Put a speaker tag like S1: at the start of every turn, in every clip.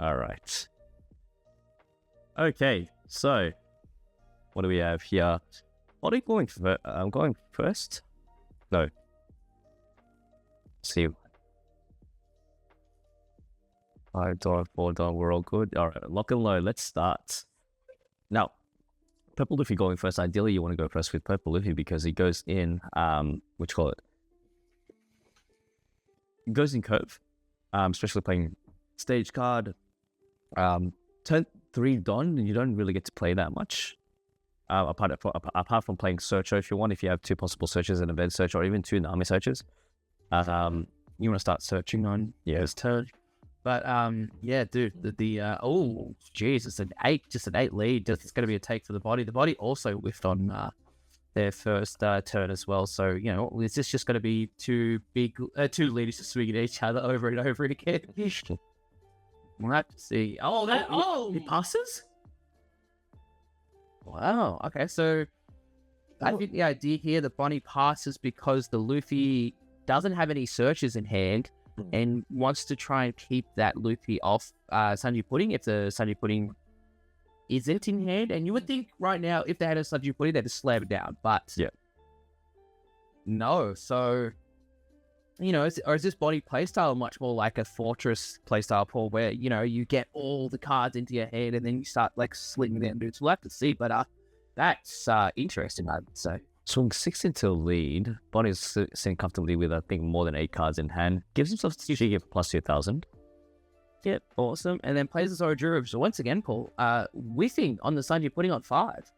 S1: All right. Okay, so what do we have here? What are you going for? I'm going first. No. Let's see. $5, $4, we're all good. All right, lock and load. Let's start. Now, Purple Luffy going first. Ideally, you want to go first with Purple Luffy because he goes in, what you call it? He goes in curve, especially playing stage card. Turn 3 Don, and you don't really get to play that much. Apart from playing Searcher if you want, if you have 2 possible searches, an event search, or even 2 Nami searches. You want to start searching on his turn.
S2: But yeah, dude, oh geez, it's an 8 lead. It's going to be a take for the Body. The Body also whiffed on their first turn as well. So you know, is this just going to be two leaders just swinging at each other over and over again? We'll have to see. He passes. Wow. Okay, so I think the idea here that Bonney passes because the Luffy doesn't have any searches in hand. And wants to try and keep that Luffy off Sanji Pudding if the Sanji Pudding isn't in hand. And you would think right now, if they had a Sanji Pudding, they'd just slam it down. But no. So, you know, is this Body playstyle much more like a Fortress playstyle, Paul, where, you know, you get all the cards into your hand and then you start, like, slinging them dudes? We'll have to see. But that's interesting, I'd say.
S1: Swing 6 into lead. Bonnie's sitting comfortably with, I think, more than 8 cards in hand. Gives himself usually plus 2,000.
S2: Yep, awesome. And then plays the Zorojuro. So once again, Paul, whiffing on the Sanji Pudding on 5.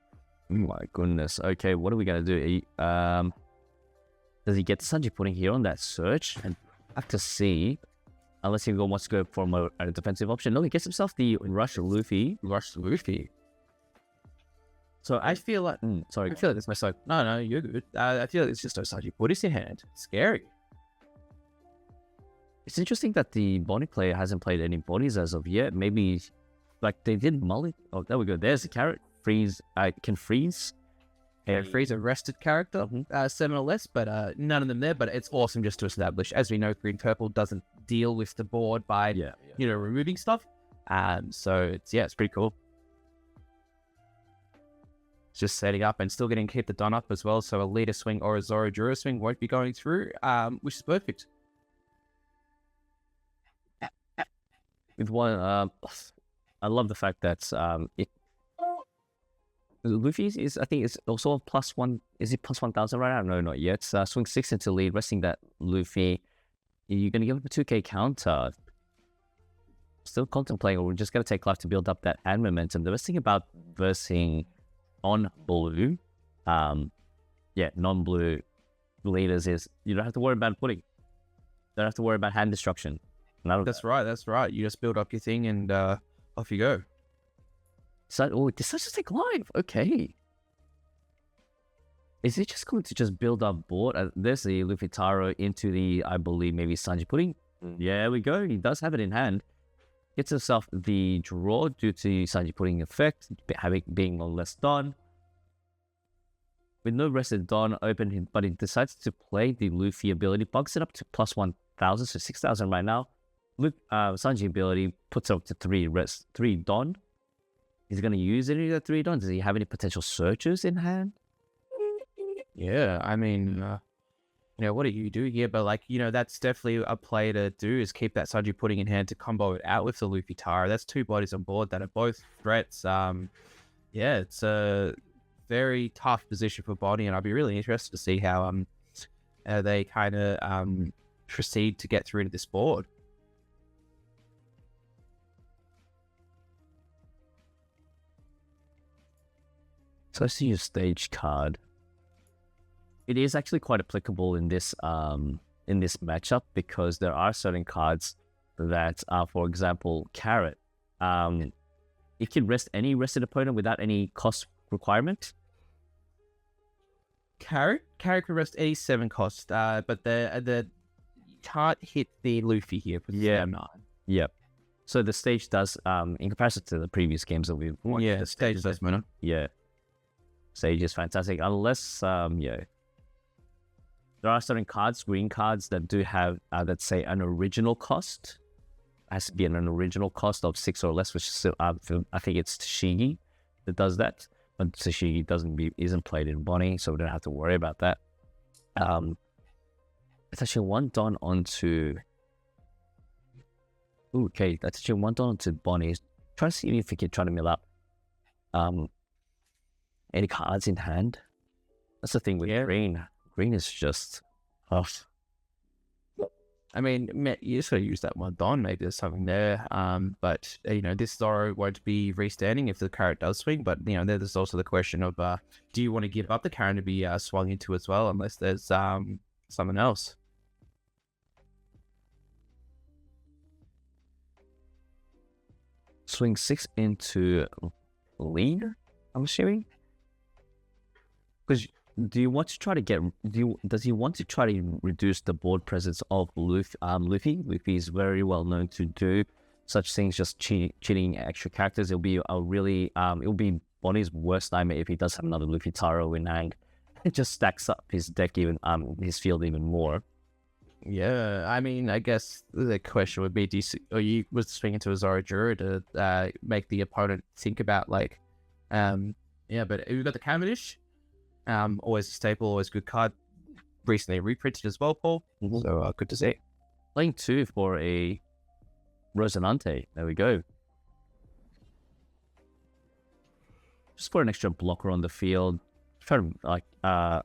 S1: Oh my goodness. Okay, what are we going to do? Does he get the Sanji Pudding here on that search? And I have to see. Unless he wants to go for a defensive option. No, he gets himself the Rush Luffy. So I feel like, I feel like it's my side. No, you're good. I feel like it's just Osaji Buddhist in hand. Scary. It's interesting that the Bonney player hasn't played any Bonnies as of yet. Maybe, like they did Mully. Oh, there we go. There's the carrot. Freeze. Can freeze.
S2: Yeah, freeze a rested character. 7 or less, but none of them there. But it's awesome just to establish. As we know, Green Purple doesn't deal with the board by, you know, removing stuff. So it's pretty cool. Just setting up and still getting to keep the Don up as well. So a leader swing or a Zorojuro swing won't be going through, which is perfect.
S1: With one, I love the fact that Luffy is, I think, is also plus 1. Is it plus 1,000 right now? No, not yet. Swing 6 into lead, resting that Luffy. You're going to give him a 2k counter. Still contemplating, or we're just going to take life to build up that hand momentum. The best thing about versing on blue, non-blue leaders is you don't have to worry about pudding. You don't have to worry about hand destruction.
S2: That's right. You just build up your thing and off you go.
S1: So, this is just take live. Okay. Is it just going to just build up board? There's the Luffy Taro into the, I believe, maybe Sanji Pudding. Yeah, we go. He does have it in hand. Gets himself the draw due to Sanji Pudding effect, being on less Don. With no rested Don open, but he decides to play the Luffy ability, bugs it up to plus 1,000, so 6,000 right now. Sanji ability puts it up to 3 Don. He's going to use any of the 3 Don. Does he have any potential searches in hand?
S2: Yeah, I mean, you know, what do you do here? But, like, you know, that's definitely a play to do, is keep that Sanji Pudding in hand to combo it out with the Luffy Taro. That's 2 bodies on board that are both threats. It's a very tough position for Bonney, and I'd be really interested to see how they kind of proceed to get through to this board.
S1: So I see your stage card. It is actually quite applicable in this matchup, because there are certain cards that, for example, Carrot. It can rest any rested opponent without any cost requirement.
S2: Carrot can rest any 7 cost, but the you can't hit the Luffy here for 9.
S1: Yep. So the stage does, in comparison to the previous games that we've watched,
S2: the stage does matter.
S1: Yeah. Stage is fantastic, unless, there are certain cards, green cards, that do have, let's say, an original cost. has to be an original cost of 6 or less, which is I think it's Tashigi that does that. But Tashigi isn't played in Bonney, so we don't have to worry about that. It's actually 1 Don onto. Ooh, okay, that's actually 1 Don onto Bonney. Try to see if we can try to mill up any cards in hand. That's the thing with green. Green is just off.
S2: I mean, you just got to use that 1 Don. Maybe there's something there. But this Zoro won't be restanding if the carrot does swing. But there's also the question of, do you want to give up the carrot to be swung into as well, unless there's something else?
S1: Swing 6 into lead, I'm assuming. Because do you want to try to get? Does he want to try to reduce the board presence of Luffy? Luffy is very well known to do such things, just cheating extra characters. It'll be it'll be Bonnie's worst nightmare if he does have another Luffy Taro in hand. It just stacks up his deck his field even more.
S2: Yeah, I mean, I guess the question would be, you was swinging to a Zoro Juro to make the opponent think about but we've got the Cavendish. Always a staple, always good card. Recently reprinted as well, Paul. So good to see.
S1: Playing 2 for a Rosinante. There we go. Just put an extra blocker on the field. Try to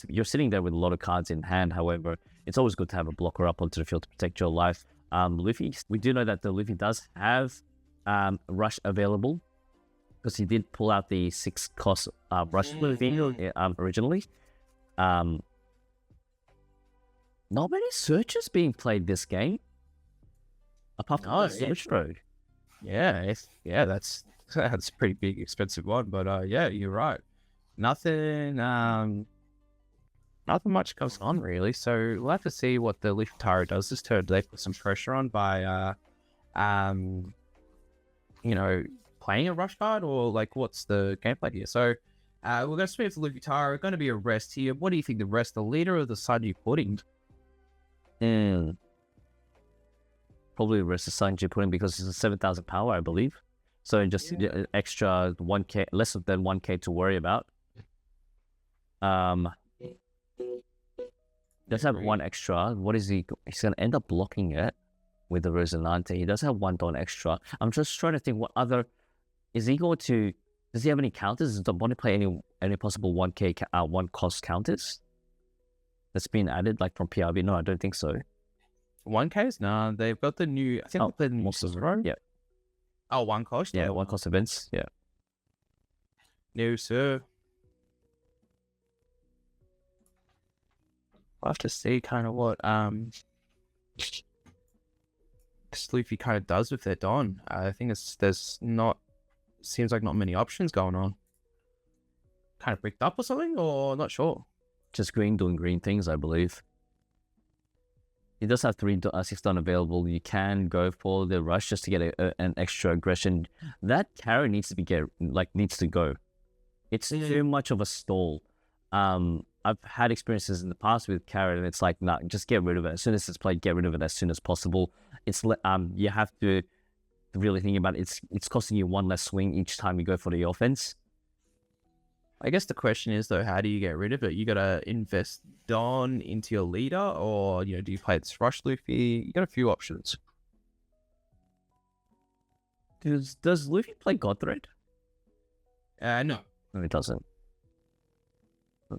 S1: you're sitting there with a lot of cards in hand. However, it's always good to have a blocker up onto the field to protect your life. Luffy, we do know that the Luffy does have Rush available, because he did pull out the 6 cost Rush Luffy originally. Not many searches being played this game, apart from the Search Road.
S2: Yeah, that's a pretty big, expensive one. But you're right. Nothing much goes on really. So we'll have to see what the Luffy Taro does this turn. Do they put some pressure on by playing a rush card, or what's the gameplay here? So we're going to swing to Luffy Taro. Going to be a rest here. What do you think? The rest, the leader of the Sanji Pudding?
S1: Probably the rest of Sanji Pudding, because it's a 7,000 power, I believe. So just extra 1k, less than 1k to worry about. Does have 1 extra. What is he? He's going to end up blocking it with the Rosinante. He does have 1 Don extra. I'm just trying to think what other. Is he going to? Does he have any counters? Does the Bonney play any possible 1k 1 cost counters that's been added from PRB? No, I don't think so.
S2: 1Ks? No, they've got the new. I think the new
S1: Zoro. Yeah.
S2: Oh, 1 cost.
S1: Yeah, 1 cost events. Yeah.
S2: No, sir. I'll have to see kind of what this Luffy kind of does with their Don. I think seems like not many options going on. Kind of bricked up or something, or not sure.
S1: Just green doing green things, I believe. He does have 6 Don available. You can go for the rush just to get an extra aggression. That carry needs to go. It's too much of a stall. I've had experiences in the past with carrot, and it's nah, just get rid of it. As soon as it's played, get rid of it as soon as possible. It's you have to really think about it. It's costing you 1 less swing each time you go for the offense.
S2: I guess the question is, though, how do you get rid of it? You got to invest Don into your leader, or do you play this Rush Luffy? You got a few options.
S1: Does Luffy play God Thread?
S2: No,
S1: he doesn't.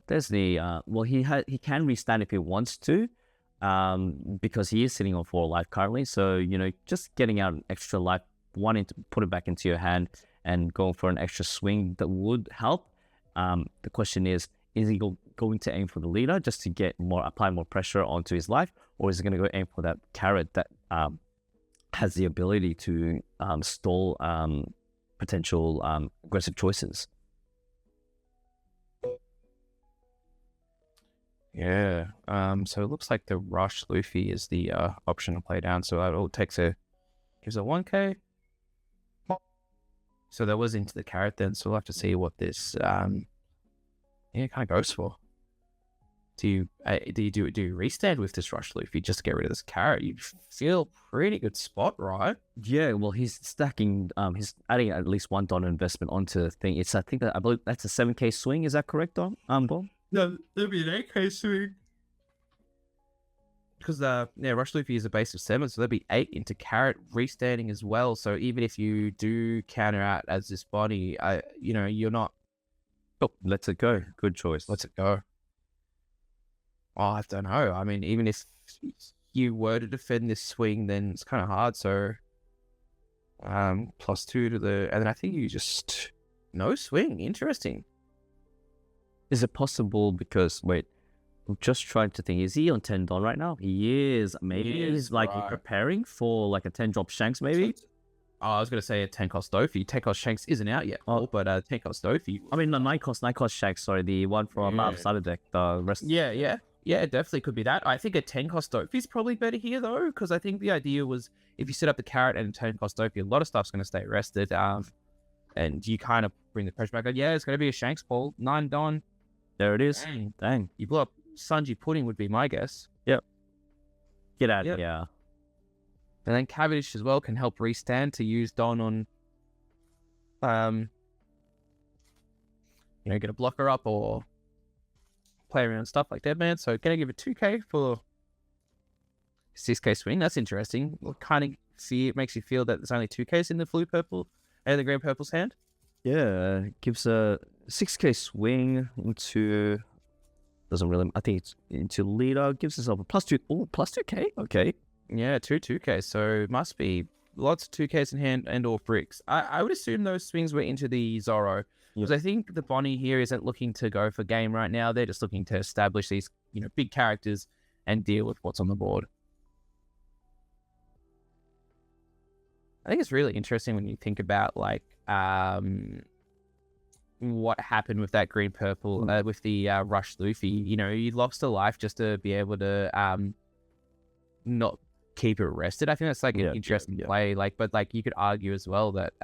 S1: There's the he can restand if he wants to, because he is sitting on 4 life currently. So just getting out an extra life, wanting to put it back into your hand and going for an extra swing, that would help. The question is he going to aim for the leader just to apply more pressure onto his life, or is he going to go aim for that carrot that has the ability to stall potential aggressive choices?
S2: Yeah. So it looks like the Rush Luffy is the option to play down. So that all gives a 1k. So that was into the carrot then. So we'll have to see what this kind of goes for. do you restand with this rush Luffy just to get rid of this carrot? You feel pretty good spot, right?
S1: Yeah, well, he's stacking. He's adding at least one Don investment onto the thing. I think that I believe that's a 7K swing. Is that correct, Don? Don?
S2: No, there'll be an 8K swing. Because Rush Luffy is a base of 7, so there'll be 8 into carrot restanding as well. So even if you do counter out as this Bonney, you're not.
S1: Oh, let's it go. Good choice.
S2: Let's it go. Oh, I don't know. I mean, even if you were to defend this swing, then it's kind of hard. So, +2 to the, and then I think you just no swing. Interesting.
S1: Is it possible because wait? I'm just trying to think. Is he on 10 Don right now? He is. Maybe he's like preparing for like a 10 drop Shanks. Maybe.
S2: I was gonna say a 10 cost Dofi. 10 cost Shanks isn't out yet. But 10 cost Dofi.
S1: I mean, the 9 cost Shanks. Sorry, the one from Starter deck. The rest.
S2: Yeah, it definitely could be that. I think a 10 cost Dofi is probably better here though, because I think the idea was if you set up the carrot and 10 cost Dofi, a lot of stuff's gonna stay rested. And you kind of bring the pressure back. Like, yeah, it's gonna be a Shanks pull. 9 Don.
S1: There it is. Dang.
S2: You blew up. Sanji Pudding would be my guess.
S1: Yep. Get out of here.
S2: And then Cavendish as well can help restand to use Don on, get a blocker up or play around stuff like that, man. So gonna give it 2K for 6K swing. That's interesting. What kind of see it makes you feel that there's only 2Ks in the blue purple and the green purple's hand?
S1: Yeah, gives a 6K swing into. Doesn't really. I think it's into leader. Gives us a +2. Oh, +2K. Okay.
S2: Yeah, 2K. So it must be lots of 2Ks in hand and or bricks. I would assume those swings were into the Zoro because I think the Bonney here isn't looking to go for game right now. They're just looking to establish these big characters and deal with what's on the board. I think it's really interesting when you think about like what happened with that green purple with the Rush Luffy. He lost a life just to be able to not keep it rested. I think that's like an interesting play. But you could argue as well that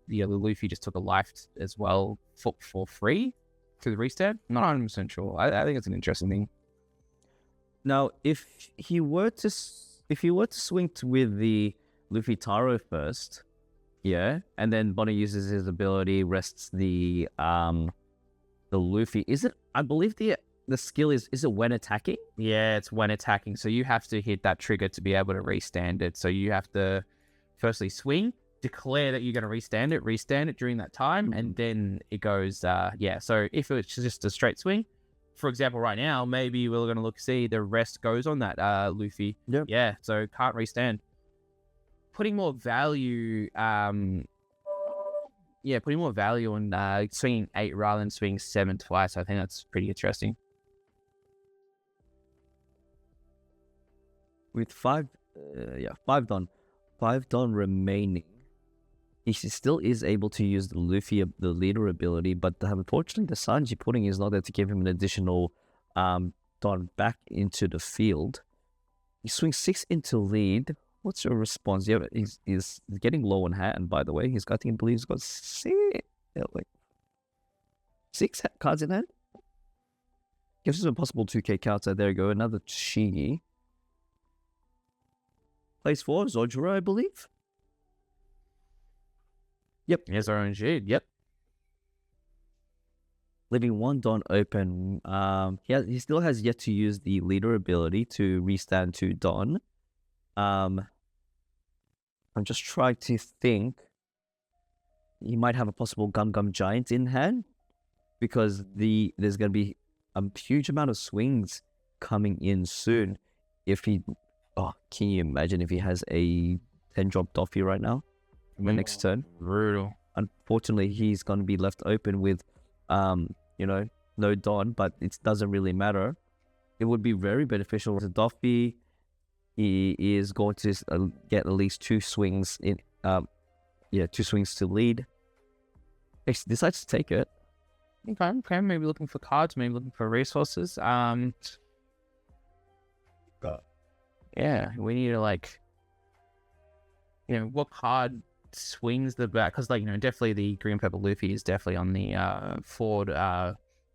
S2: the Luffy just took a life as well for free through the restand. I'm not 100% sure. I think it's an interesting thing.
S1: Now, if he were to swing with the Luffy Taro first. Yeah, and then Bonney uses his ability, rests the Luffy. Is it? I believe the skill is it when attacking?
S2: Yeah, it's when attacking. So you have to hit that trigger to be able to restand it. So you have to firstly swing, declare that you're going to restand it during that time, and then it goes. So if it's just a straight swing, for example, right now maybe we're going to see the rest goes on that Luffy.
S1: Yep.
S2: Yeah, so can't restand. Putting more value, on swinging 8 rather than swinging 7 twice. I think that's pretty interesting.
S1: With 5 Don remaining, he still is able to use the Luffy, the leader ability, but unfortunately the Sanji Pudding is not there to give him an additional Don back into the field. He swings 6 into lead. What's your response? Yeah, he's getting low on hand, by the way. I believe he's got 6 cards in hand. Gives us a possible 2K counter. There you go. Another Chi. Plays 4, Zojuro, I believe. Yep.
S2: Yes, RNG. Yep.
S1: Leaving 1 Don open. He still has yet to use the leader ability to restand 2 Don. I'm just trying to think. He might have a possible Gum Giant in hand because there's going to be a huge amount of swings coming in soon. Can you imagine if he has a 10 drop Doffy right now? The next turn.
S2: Brutal.
S1: Unfortunately, he's going to be left open with, no Don, but it doesn't really matter. It would be very beneficial to Doffy. He is going to get at least 2 swings in, 2 swings to lead. He decides to take it.
S2: Okay, maybe looking for cards, maybe looking for resources. We need to what card swings the back? Because definitely the green purple Luffy is definitely on the forward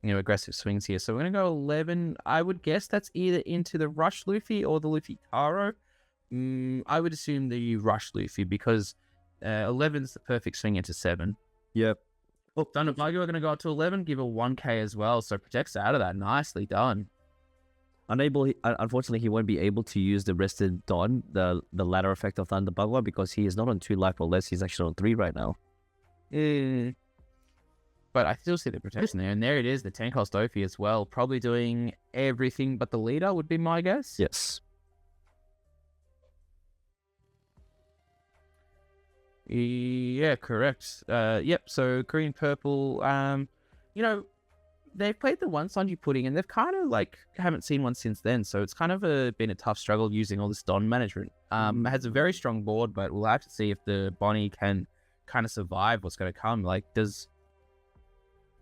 S2: aggressive swings here. So we're going to go 11. I would guess that's either into the Rush Luffy or the Luffy Taro. I would assume the Rush Luffy because 11's the perfect swing into 7.
S1: Yep.
S2: Oh, Thunder Buggy, we're going to go up to 11, give a 1k as well. So protects out of that. Nicely done.
S1: Unfortunately, he won't be able to use the rested Don, the ladder effect of Thunder Bagua, because he is not on 2 life or less. He's actually on 3 right now.
S2: But I still see the protection there. And there it is, the 10 cost Ophi as well. Probably doing everything but the leader would be my guess.
S1: Yes.
S2: Yeah, correct. Yep, so green, purple. They've played the one Sanji Pudding and they've kind of haven't seen one since then. So it's kind of been a tough struggle using all this Don management. It has a very strong board, but we'll have to see if the Bonney can kind of survive what's going to come. Does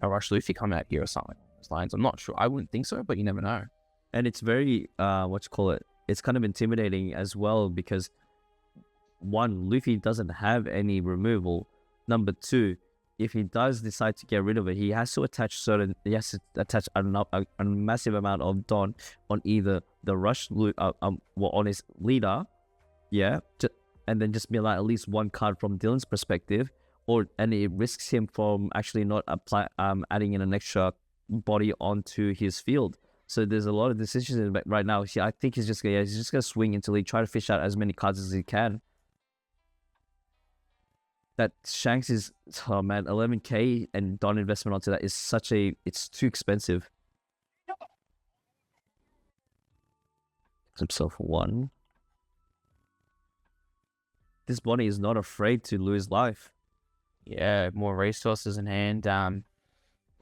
S2: a Rush Luffy come out here or something along those lines? I'm not sure. I wouldn't think so, but you never know.
S1: And it's very, it's kind of intimidating as well because, 1, Luffy doesn't have any removal. Number 2, if he does decide to get rid of it, he has to attach a massive amount of Don on either the Rush, on his leader, and then just be at least 1 card from Dylan's perspective, and it risks him from actually not adding in an extra body onto his field. So there's a lot of decisions right now. I think he's just gonna swing until he try to fish out as many cards as he can. That Shanks is, 11k and Don investment onto that is it's too expensive. Himself 1. This Bonney is not afraid to lose life.
S2: Yeah, more resources in hand.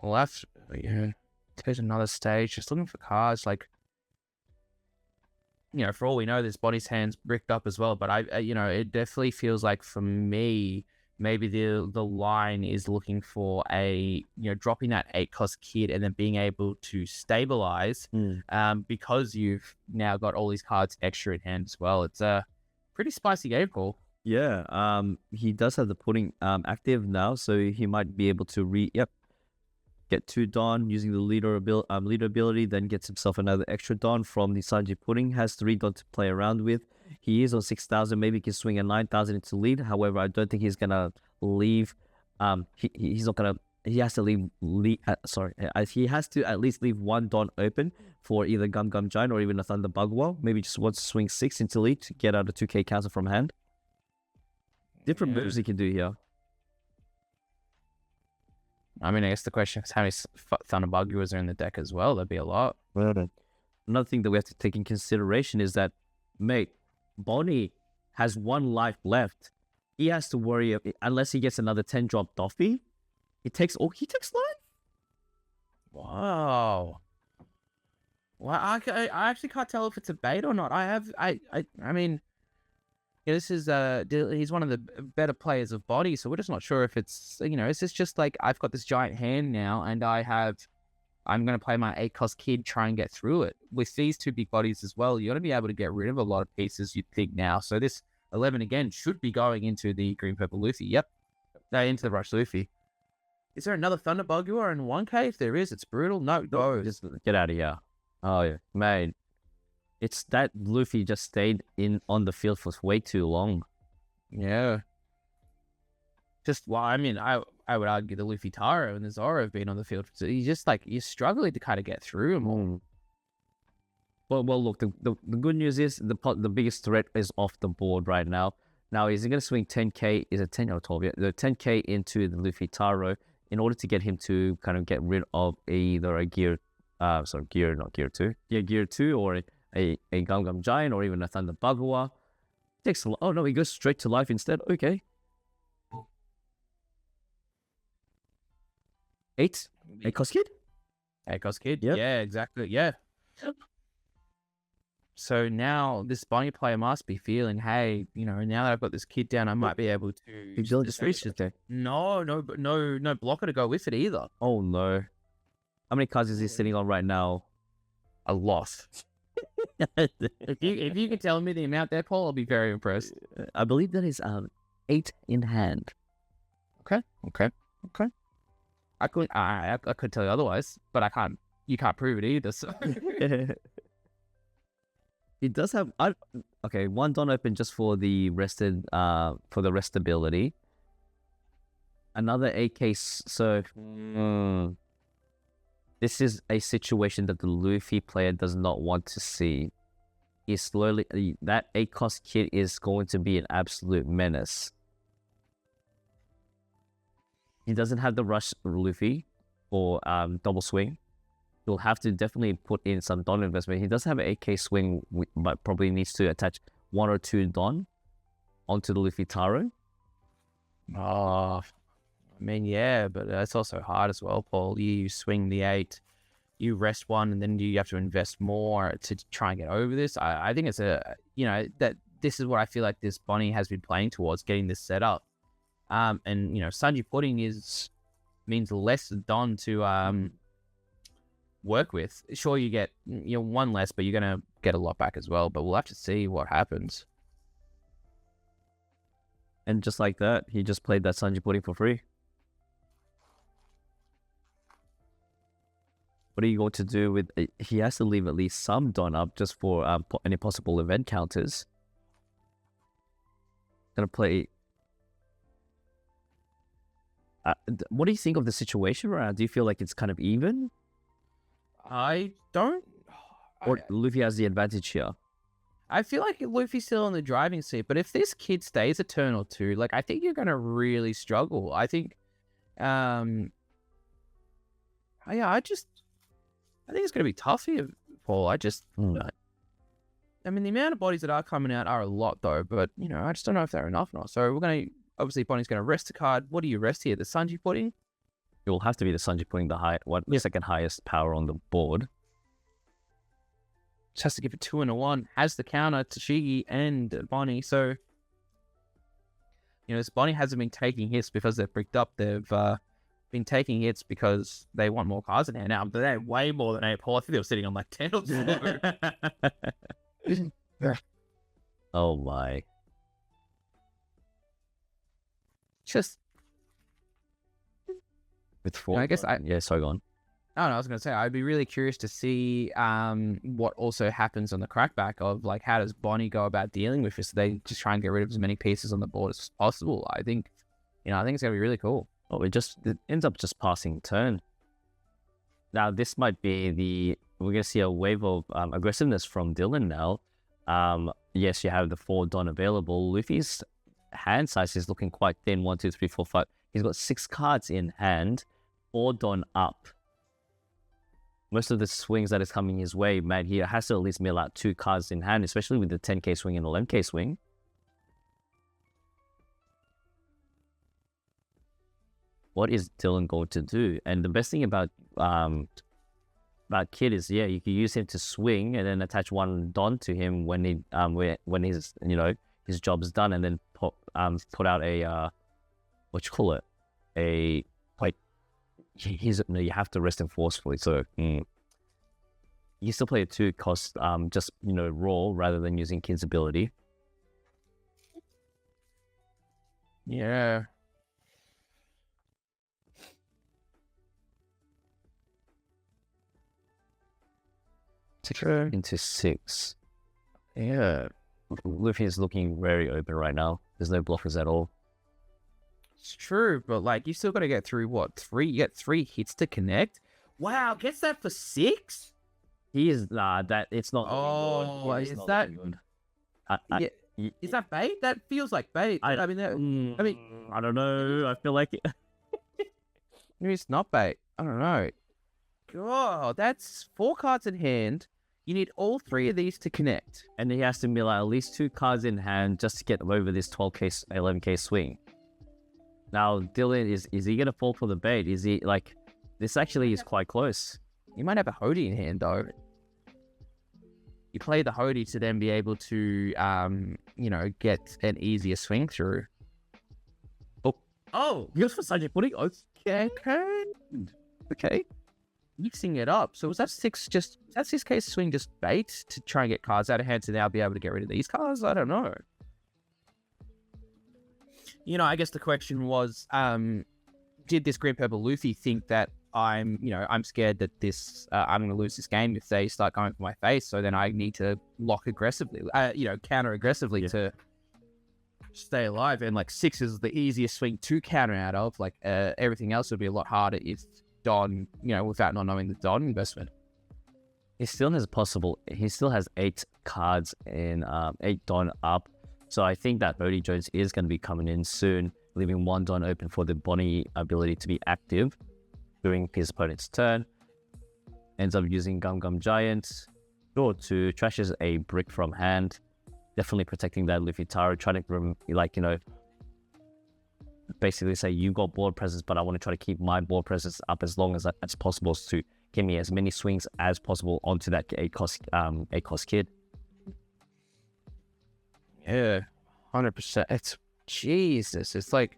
S2: We'll have to take another stage. Just looking for cards. For all we know, this Bonney's hand's bricked up as well. But it definitely feels like for me, maybe the line is looking for dropping that 8 cost kid and then being able to stabilize because you've now got all these cards extra in hand as well. It's a pretty spicy game call.
S1: Yeah, he does have the pudding active now, so he might be able to get 2 Don using the leader ability, then gets himself another extra Don from the Sanji Pudding, has 3 Don to play around with. He is on 6,000, maybe he can swing a 9,000 into lead. However, I don't think he's gonna leave. He's not gonna. He has to leave. He has to at least leave 1 Don open for either Gum Gum Giant or even a Thunder Bugwell. Maybe just wants to swing 6 into lead to get out a 2k counter from hand. Different moves he can do here.
S2: I mean, I guess the question is how many Thunder Bugwells are in the deck as well. That'd be a lot.
S1: Another thing that we have to take in consideration is that, mate, Bonney has 1 life left. He has to worry unless he gets another 10 drop Doffy. He takes life.
S2: Wow. Well, I actually can't tell if it's a bait or not. I mean, this is he's one of the better players of Bonney, so we're just not sure if it's is this just I've got this giant hand now and I'm going to play my 8 cost kid, try and get through it. With these 2 big bodies as well, you're going to be able to get rid of a lot of pieces, you'd think now. So this 11 again should be going into the green purple Luffy. Yep. Into the Rush Luffy. Is there another Thunder Bugua in 1k? If there is, it's brutal. No, go.
S1: Just get out of here. Oh, yeah. Man, it's that Luffy just stayed on the field for way too long.
S2: Yeah. I would argue the Luffy Taro and the Zoro have been on the field. So he's just you're struggling to kind of get through them all.
S1: Well, look, the good news is the biggest threat is off the board right now. Now, is he going to swing 10k? Is it 10 or 12? Yeah, the 10k into the Luffy Taro in order to get him to kind of get rid of either a gear 2. Yeah, gear 2 or a Gum Gum Giant or even a Thunder Bugua. Oh no, he goes straight to life instead. Okay. 8 cost kid?
S2: 8 cost kid?
S1: Yep.
S2: Yeah, exactly. Yeah. So now this Bonney player must be feeling, hey, now that I've got this kid down, I might be able to...
S1: He's just finished it there.
S2: No blocker to go with it either.
S1: Oh no. How many cards is he sitting on right now?
S2: A lot. If you can tell me the amount there, Paul, I'll be very impressed.
S1: I believe that is 8 in hand.
S2: Okay. I couldn't. I could tell you otherwise, but I can't. You can't prove it either. So
S1: He does have okay, one Don open just for the rest ability. Another 8K. So this is a situation that the Luffy player does not want to see. He's slowly that 8-cost kit is going to be an absolute menace. He doesn't have the rush Luffy or double swing. He'll have to definitely put in some Don investment. He does have an 8K swing, but probably needs to attach 1 or 2 Don onto the Luffy Taro.
S2: I mean, yeah, but it's also hard as well, Paul. You swing the 8, you rest 1, and then you have to invest more to try and get over this. I think it's that this is what I feel like this Bonney has been playing towards, getting this set up. And Sanji Pudding means less Don to work with. Sure, you get 1 less, but you're gonna get a lot back as well. But we'll have to see what happens.
S1: And just like that, he just played that Sanji Pudding for free. What are you going to do with it? He has to leave at least some Don up just for any possible event counters. Gonna play. What do you think of the situation right now? Do you feel like it's kind of even?
S2: I don't.
S1: Or Luffy has the advantage here?
S2: I feel like Luffy's still in the driving seat, but if this kid stays a turn or 2, like I think you're gonna really struggle. I think, I think it's gonna be tough here, Paul. I mean, the amount of bodies that are coming out are a lot though, but I just don't know if they're enough or not. So we're gonna obviously Bonnie's gonna rest a card. What do you rest here? The Sanji Pudding?
S1: It will have to be the Sanji Pudding, the second highest power on the board.
S2: Just has to give it 2 and a 1. Has the counter to Shigi and Bonney. So, this Bonney hasn't been taking hits because they're bricked up. They've been taking hits because they want more cards in hand now. But they're way more than 8, Paul. I think they were sitting on like 10 or so.
S1: Oh my.
S2: Just.
S1: With 4.
S2: I guess
S1: yeah, sorry, go on.
S2: I was going to say, I'd be really curious to see what also happens on the crackback of, like, how does Bonney go about dealing with this? They just try and get rid of as many pieces on the board as possible. I think it's going to be really cool.
S1: Oh, it ends up just passing turn. Now, this might be we're going to see a wave of aggressiveness from Dylan now. Yes, you have the 4 Don available. Luffy's hand size is looking quite thin. 1, 2, 3, 4, 5. He's got 6 cards in hand, 4 Don up. Most of the swings that is coming his way, man, he has to at least mill out 2 cards in hand, especially with the 10K swing and the 11K swing. What is Dylan going to do? And the best thing about Kid is, yeah, you can use him to swing and then attach 1 Don to him when his his job's done, and then put out a you have to rest him forcefully. So you still play a 2 cost just raw rather than using Kid's ability.
S2: Yeah.
S1: Into 6. Yeah. Luffy is looking very open right now. There's no blockers at all.
S2: It's true, but like you still got to get through 3? You get 3 hits to connect. Wow, gets that for 6?
S1: He is that it's not.
S2: Oh, is that? Is that bait? That feels like bait. I mean,
S1: I don't know. I feel like it.
S2: Maybe it's not bait. I don't know. God, that's 4 cards in hand. You need all 3 of these to connect,
S1: and he has to mill out at least 2 cards in hand just to get over this 12K, 11K swing. Now, Dylan, is he going to fall for the bait? Is he, like, this actually is quite close.
S2: You might have a Hody in hand, though. You play the Hody to then be able to, get an easier swing through.
S1: Oh, you for Sanji Pudding? Okay.
S2: Mixing it up. So was that 6K swing just bait to try and get cards out of hand to now be able to get rid of these cards? I don't know. I guess the question was, did this green purple Luffy think that I'm scared that I'm going to lose this game if they start going for my face. So then I need to lock aggressively, counter aggressively to stay alive. And like 6 is the easiest swing to counter out of. Like everything else would be a lot harder if Don, without not knowing the Don investment.
S1: He still has 8 cards in 8 Don up. So I think that Bodhi Jones is going to be coming in soon, leaving 1 Don open for the Bonney ability to be active during his opponent's turn. Ends up using Gum Gum Giant. Draw 2, trashes a brick from hand. Definitely protecting that Luffy Taro, trying to, basically say you got board presence, but I want to try to keep my board presence up as long as possible to give me as many swings as possible onto that A-cost kid.
S2: Yeah, 100%. It's Jesus. It's like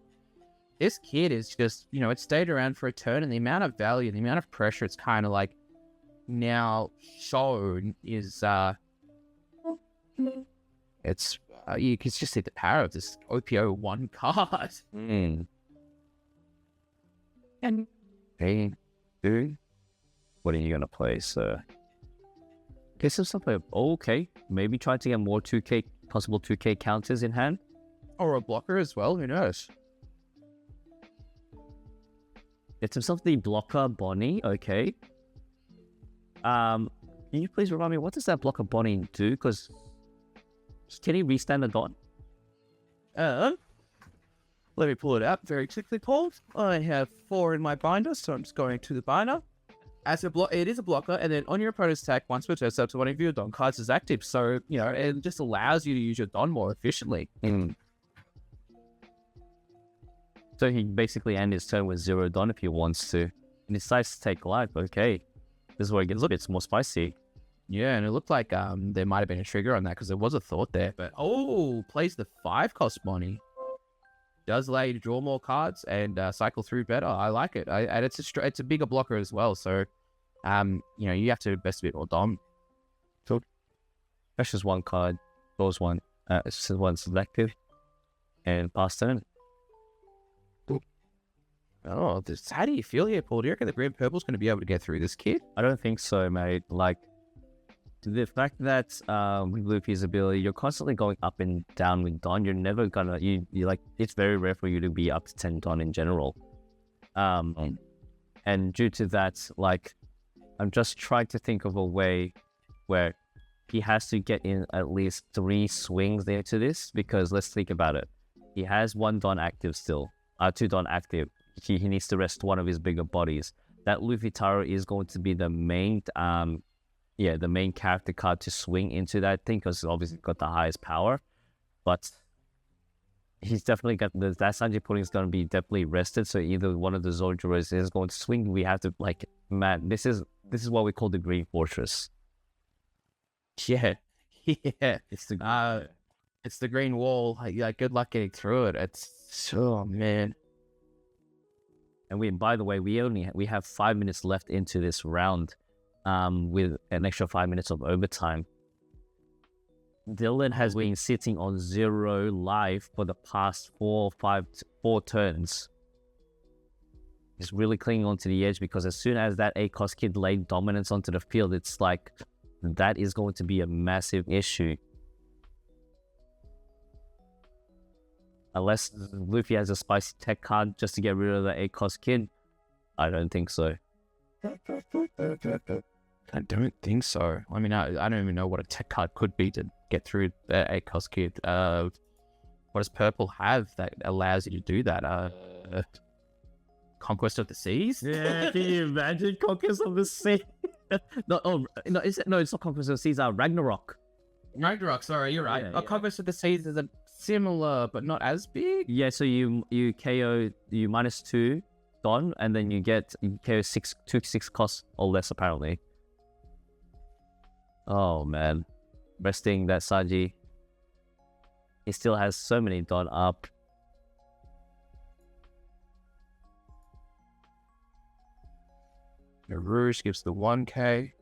S2: this kid is just, it stayed around for a turn, and the amount of value, the amount of pressure it's kind of like now shown is it's you can just see the power of this OPO 1 card.
S1: And hey, dude, what are you gonna play, sir? Okay, some stuff like okay, maybe try to get more 2K possible 2K counters in hand.
S2: Or a blocker as well, who knows?
S1: It's himself the blocker Bonney, okay. Can you please remind me, what does that blocker Bonney do? Because can he restand the Don?
S2: Let me pull it up very quickly, Paul. I have 4 in my binder, so I'm just going to the binder. As it is a blocker, and then on your opponent's attack, once per turn, up to one of your Don cards is active. So, it just allows you to use your Don more efficiently.
S1: So he basically ends his turn with 0 Don if he wants to. And decides to take life. Okay. This is where it gets a bit more spicy.
S2: Yeah, and it looked like there might have been a trigger on that because there was a thought there. But, plays the 5-cost Bonney. Does allow you to draw more cards and cycle through better. I like it. And it's a bigger blocker as well. So, you have to invest a bit more Dom.
S1: So, that's just 1 card. Draws 1. It's just 1 selective. And pass turn.
S2: Oh, how do you feel here, Paul? Do you reckon the green purple's going to be able to get through this kid?
S1: I don't think so, mate. Like, the fact that with Luffy's ability, you're constantly going up and down with Don. You're never gonna, you like, it's very rare for you to be up to 10 Don in general. And due to that, like, I'm just trying to think of a way where he has to get in at least 3 swings into this, because let's think about it. He has 1 Don active still, 2 Don active. He needs to rest 1 of his bigger bodies. That Luffy Taro is going to be the main, the main character card to swing into that thing, because obviously got the highest power. But he's definitely got that Sanji Pudding is going to be definitely rested. So either one of the Zojuros is going to swing. We have to, like, man, this is what we call the Green Fortress.
S2: Yeah, it's the green wall. Good luck getting through it. Oh man.
S1: And by the way, we have 5 minutes left into this round, with an extra 5 minutes of overtime. Dylan has been sitting on 0 life for the past 4 turns. He's really clinging onto the edge, because as soon as that ACOS kid laid dominance onto the field, it's like that is going to be a massive issue. Unless Luffy has a spicy tech card just to get rid of the ACOS kid, I don't think so.
S2: I don't think so. I mean, I don't even know what a tech card could be to get through the ACOS kid. What does purple have that allows you to do that? Conquest of the Seas?
S1: Yeah, can you imagine Conquest of the Sea? It's not Conquest of the Seas. Ragnarok.
S2: Ragnarok. Sorry, you're right.
S1: Yeah.
S2: Conquest of the Seas is a similar, but not as big.
S1: Yeah, so you KO you -2 Don, and then you KO 6 costs or less apparently. Oh man, resting that Sanji. He still has so many Don up.
S2: The Rouge gives the 1k.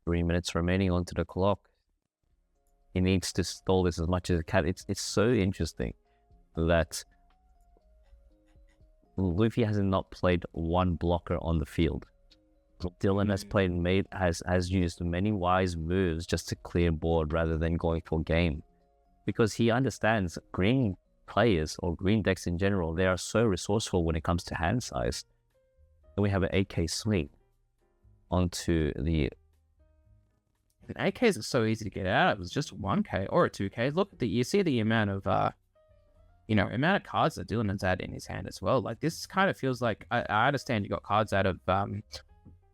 S1: Three minutes remaining onto the clock. he needs to stall this as much as he can. It's so interesting that Luffy has not played one blocker on the field. Dylan has used many wise moves just to clear board rather than going for game, because he understands green players or green decks in general, they are so resourceful when it comes to hand size. And we have an 8k swing onto the...
S2: And 8Ks are so easy to get out. It was just 1K or a 2K. Look, you see the amount of amount of cards that Dylan has had in his hand as well. Like, this kind of feels like, I understand you got cards out of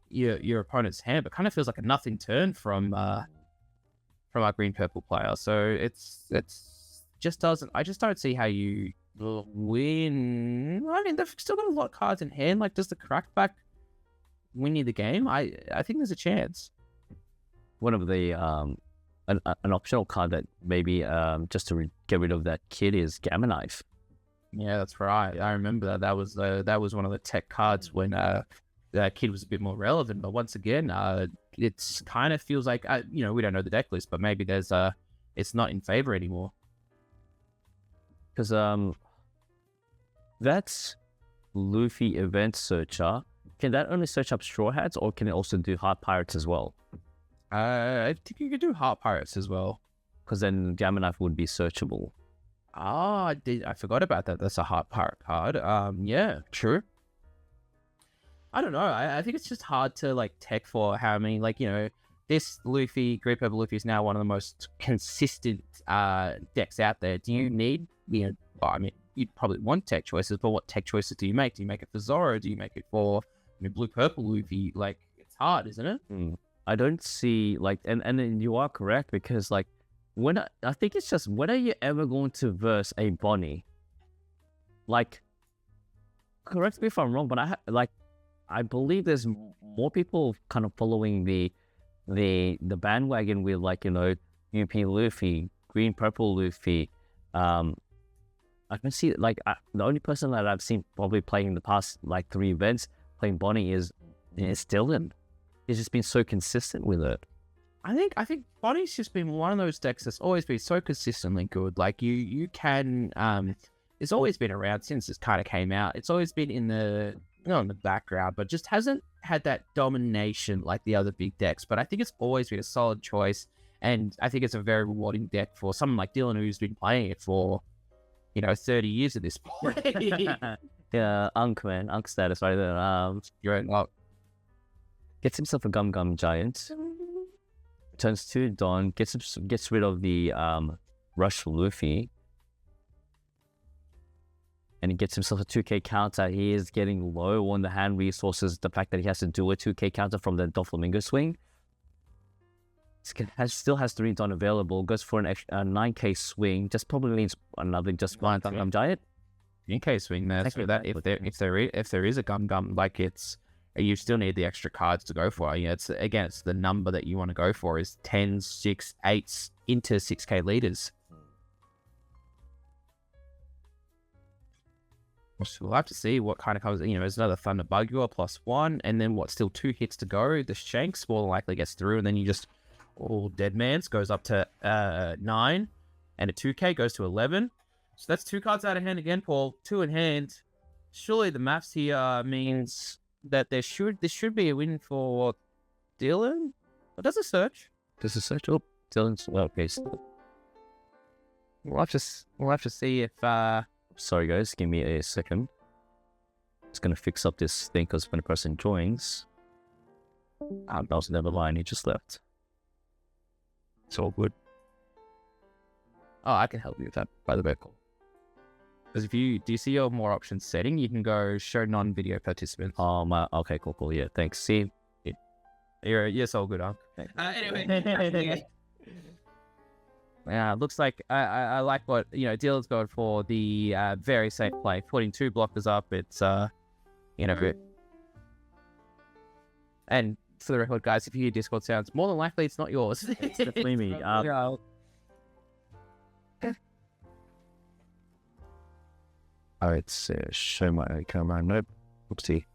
S2: your opponent's hand, but kind of feels like a nothing turn from our green purple player. So it's just doesn't. I just don't see how you win. I mean, they've still got a lot of cards in hand. Like, does the crackback win you the game? I think there's a chance.
S1: One of the an optional card that maybe just to get rid of that kid is Gamma Knife.
S2: Yeah, that's right. I remember that. That was one of the tech cards when that kid was a bit more relevant. But once again, it's kind of feels like we don't know the deck list, but maybe there's it's not in favor anymore.
S1: Because that's Luffy Event Searcher. Can that only search up Straw Hats, or can it also do Heart Pirates as well?
S2: I think you could do Heart Pirates as well.
S1: Because then Gamma Knife would be searchable.
S2: I forgot about that. That's a Heart Pirate card. Yeah, true. I don't know. I think it's just hard to like tech for how many, this Luffy, Green Purple Luffy is now one of the most consistent decks out there. Do you need, you'd probably want tech choices, but what tech choices do you make? Do you make it for Zoro? Do you make it for Blue Purple Luffy? Like, it's hard, isn't it?
S1: I don't see, and then you are correct, because I think it's just, when are you ever going to verse a Bonney? Correct me if I'm wrong, but I believe there's more people kind of following the bandwagon with UP Luffy, Green Purple Luffy. I can see the only person that I've seen probably playing the past 3 events playing Bonney is Dylan. He's just been so consistent with it.
S2: I think Bonnie's just been one of those decks that's always been so consistently good. Like, you can it's always been around since it kind of came out. It's always been in the background, but just hasn't had that domination like the other big decks. But I think it's always been a solid choice, and I think it's a very rewarding deck for someone like Dylan who's been playing it for 30 years at this point.
S1: Yeah, Unk status right there.
S2: You're right.
S1: Gets himself a Gum Gum Giant. Turns to Don. Gets rid of the Rush Luffy. And he gets himself a 2k counter. He is getting low on the hand resources. The fact that he has to do a 2k counter from the Doflamingo swing. Still has 3 Don available. Goes for an extra 9k swing. Just probably needs another one Gum Gum Giant.
S2: 9k swing there. So that if there is a Gum Gum, you still need the extra cards to go for. It's the number that you want to go for is 10s, 6, 8s into 6k leaders. So we'll have to see what kind of comes. There's another Thunder Bugua +1, and then still 2 hits to go. The Shanks more than likely gets through, and then you just Dead Man's goes up to 9, and a 2k goes to 11. So that's 2 cards out of hand again, Paul. 2 in hand. Surely the maths here means that this should be a win for Dylan. Or does a search?
S1: Oh, Dylan's okay. So
S2: we'll have to see if.
S1: Sorry guys, give me a second. It's gonna fix up this thing because when a person joins, that was never mind. He just left. It's all good.
S2: Oh, I can help you with that, by the way, Paul. Because do you see your more options setting, you can go show non-video participants.
S1: Oh my, okay, cool, yeah, thanks. See,
S2: you're so good, huh? Anyway, yeah, looks like I like what Dylan's going for. The very safe play, putting 2 blockers up. It's and for the record, guys, if you hear Discord sounds, more than likely it's not yours.
S1: It's definitely me. Oh, it's show my camera. Nope. Oopsie.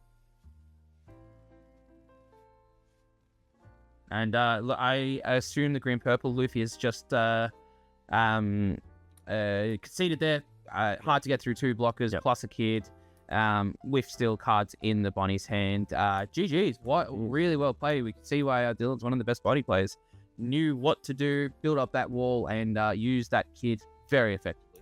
S2: And look, I assume the green-purple Luffy is just conceded there. Hard to get through 2 blockers plus a kid. With still cards in the Bonney's hand. GG's, really well played. We can see why Dylan's one of the best Bonney players. Knew what to do, build up that wall, and use that kid very effectively.